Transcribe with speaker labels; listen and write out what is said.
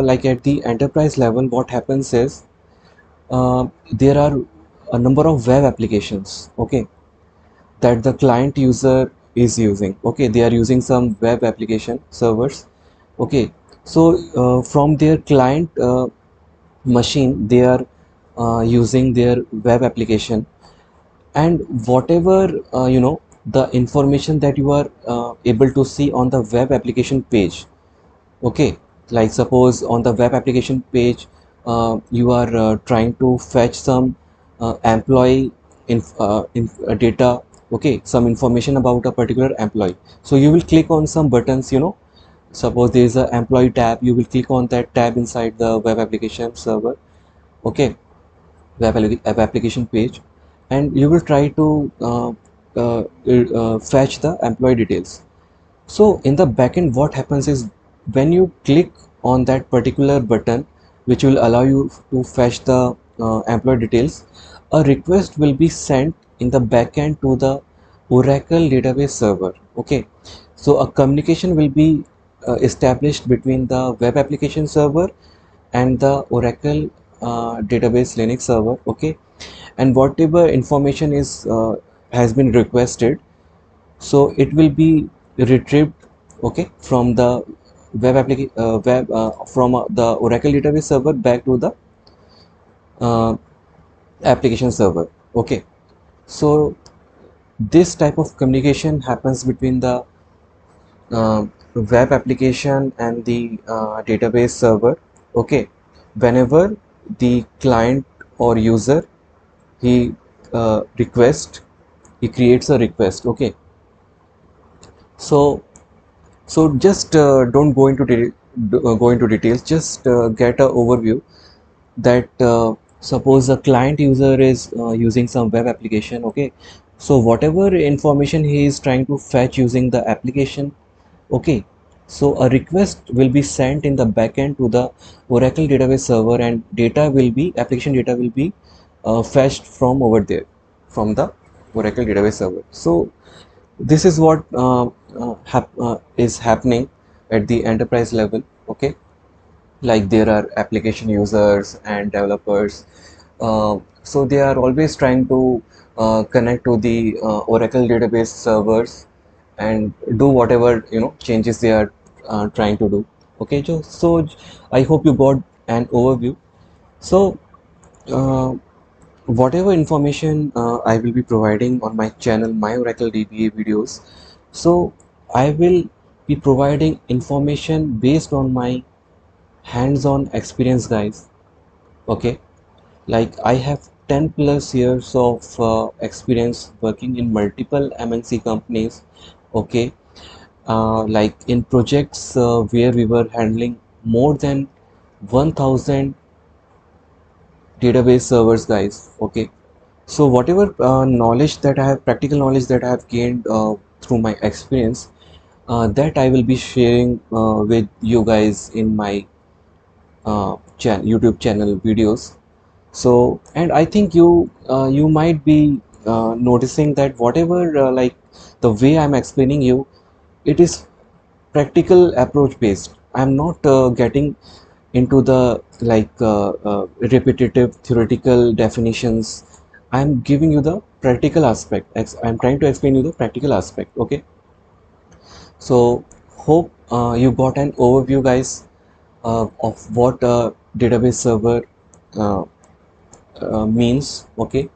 Speaker 1: like at the enterprise level, what happens is there are a number of web applications, okay, that the client user is using. Okay, they are using some web application servers. Okay, so from their client machine, they are using their web application, and whatever the information that you are able to see on the web application page. Okay, like suppose on the web application page, you are trying to fetch some employee data, okay, some information about a particular employee. So you will click on some buttons, suppose there is a employee tab, you will click on that tab inside the web application server, okay, web application page, and you will try to fetch the employee details. So in the backend, what happens is when you click on that particular button, which will allow you to fetch the employee details, a request will be sent in the backend to the Oracle database server. Okay, so a communication will be established between the web application server and the Oracle database Linux server. Okay, and whatever information is has been requested, so it will be retrieved, okay, from the from the Oracle database server back to the uh, application server. Okay, so this type of communication happens between the web application and the database server. Okay, whenever the client or user, he he creates a request. Okay, so just don't go into go into details, just get a overview that suppose a client user is using some web application. Okay, so whatever information he is trying to fetch using the application, okay, so a request will be sent in the backend to the Oracle database server, and application data will be fetched from over there, from the Oracle database server. So this is what is happening at the enterprise level. Okay, like there are application users and developers, so they are always trying to connect to the Oracle database servers and do whatever changes they are trying to do. Okay, so I hope you got an overview. So uh, whatever information I will be providing on my channel, my Oracle DBA videos, so I will be providing information based on my hands-on experience, guys. Okay, like I have 10 plus years of experience working in multiple MNC companies. Okay, like in projects where we were handling more than 1000 database servers, guys. Okay, so whatever knowledge that I have, practical knowledge that I have gained through my experience, that I will be sharing with you guys in my YouTube channel videos. So, and I think you might be noticing that whatever like the way I'm explaining you, it is practical approach based. I'm not getting into the repetitive theoretical definitions. I'm giving you the practical aspect. I'm trying to explain you the practical aspect. Okay, so hope you got an overview, guys, of what a database server uh, means. Okay,